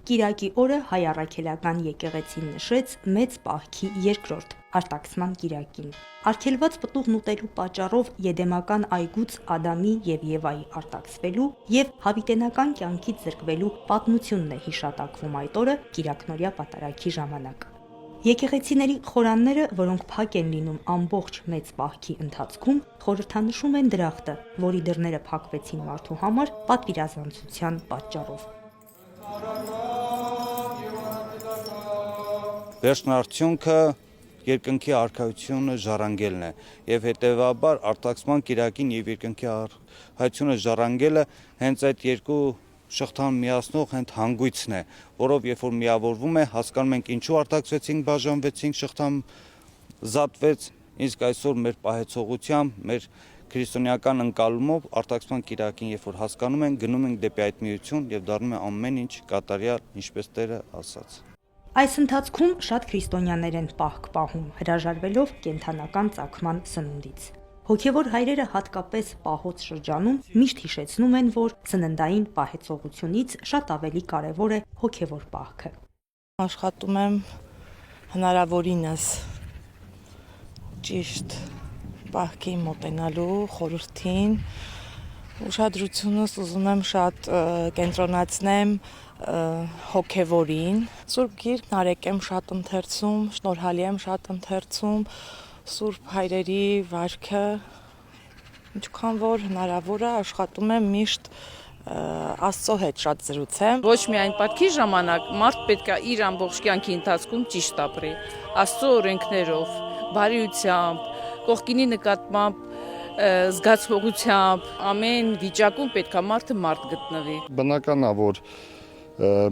Կիրակի օրը հայ առաքելական եկեղեցին նշեց մեծ պահքի երկրորդ արտաքսման կիրակին։ Արգելված պտուղն ուտելու պատճառով եդեմական այգուց Ադամի եւ Եվայի արտաքսվելու եւ հավիտենական կյանքից զրկվելու պատմությունն է հիշատակվում այդ օրը կիրակնօրյա պատարագի ժամանակ։ Եկեղեցիների խորանները, որոնք փակ են լինում ամբողջ մեծ պահքի ընթացքում, խորհրդանշում են դրախտը, որի դռները փակվեցին մարդու համար պատվիրազանցության պատճառով։ Վերջնարդյունքը երկնքի արքայությունը ժառանգելն է եւ հետեւաբար արտաքսման կիրակին եւ երկնքի արքայությունը ժառանգելը հենց այդ երկու շղթան միացնող հենց հանգույցն է, որով երբ որ միավորվում է, հասկանում ենք ինչու արտաքսվեցինք, բաժանվեցինք, շղթան զատվեց, իսկ այսօր մեր պահեցողությամբ, մեր քրիստոնեական ընկալումով արտաքսման կիրակին երբ որ հասկանում ենք, գնում ենք դեպի այդ միություն եւ դառնում է ամեն ինչ կատարյալ, ինչպես Տերը ասաց։ Այս ընթացքում շատ քրիստոնյաներ են պահք պահում, հրաժարվելով կենդանական ծագման սնունդից։ Հոգևոր հայրերը հատկապես պահոց շրջանում միշտ հիշեցնում են, որ ծննդային պահեցողությունից շատ ավելի կարևոր է հոգևոր պահքը։ Աշխատում եմ հնարավորինս ճիշտ պահքի մոտենալու խորհրդին, ուշադրությունս ուզում եմ շատ կենտրոնացնեմ հոգևորին, Սուրբ Գիրքն արեք եմ շատ ընթերցում, շնորհալի եմ շատ ընթերցում, Սուրբ հայրերի վարքը, ինչքան որ հնարավոր է աշխատում եմ միշտ Աստծո հետ շատ զրուցեմ։ Ոչ միայն պատքի ժամանակ մարդ պետք է իր ամբողջ կյանքի ընթացքում ճիշտ ապրի, Աստծո օրենքներով, բարիությամբ, կողքինի նկատմամբ զգացողությամբ, ամեն վիճակում պետք է մարդը մարդ գտնվի։ Բնական է, որ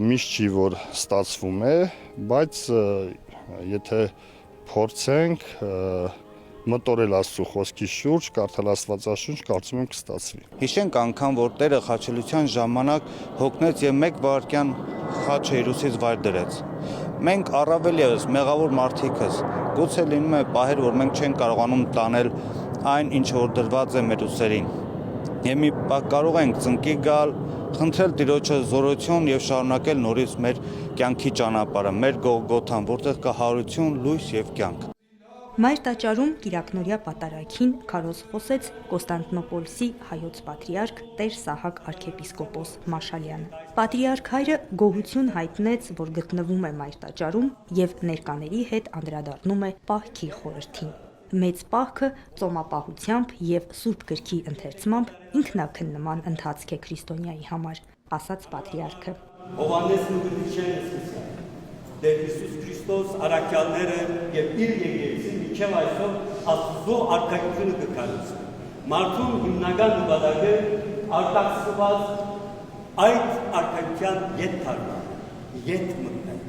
միշտ չի որ ստացվում է, բայց եթե փորձենք մտորել Աստծո խոսքի շուրջ, կարդալ Աստվածաշունչ, կարծում եմ կստացվի։ Հիշենք անգամ, որ Տերը խաչելության ժամանակ հոգնեց եւ 1 վայրկյան խաչը Հիսուսից վայր դրեց։ Մենք առավել եւս մեղավոր մարդիկս գուցե լինում է պահեր, որ մենք չենք կարողանում տանել այն, ինչ որ դրված է մեր ուսերին։ Եվ մի պահ կարող ենք ծնկի գալ, խնդրել Տիրոջը զորություն եւ շարունակել նորից մեր կյանքի ճանապարհը, մեր Գողգոթան, որտեղ կա հարություն, լույս եւ կյանք։ Մայր տաճարում կիրակնօրյա պատարագին քարոզ խոսեց Կոստանդնոպոլսի հայոց պատրիարք Տեր Սահակ arczepiskopos Մաշալյանը։ Պատրիարք հայրը գոհություն հայտնեց, որ գտնվում է Մայր տաճարում եւ ներկաների հետ անդրադառնում է պահքի խորհրդին։ Մեծ պահքը ծոմապահությամբ եւ Սուրբ գրքի ընթերցմամբ ինքնակննման ընթացք է քրիստոնյայի համար, ասաց պատրիարքը։ Հովհաննեսն ու գրիչները սկսան։ Դեր Հիսուս Քրիստոս արաքյալները եւ իր եկեղեցին միջև այսօր Աստծո արքայությունը կկարծեն։ Մարդուն հիմնական նպատակը արտաքսված այդ արքայության ետ թարգմանել, ետ մտնել։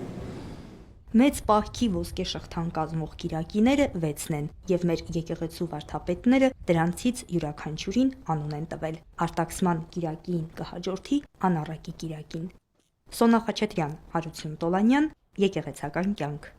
Մեծ պահքի ոսկե շղթան կազմող կիրակիները 6-ն են եւ մեր եկեղեցու վարդապետները դրանցից յուրաքանչյուրին անուն են տվել։ Արտաքսման կիրակին կհաջորդի անառակի կիրակին։ Սոնա Խաչատրյան, Հարություն Տոլանյան, Եկեղեցական կյանք։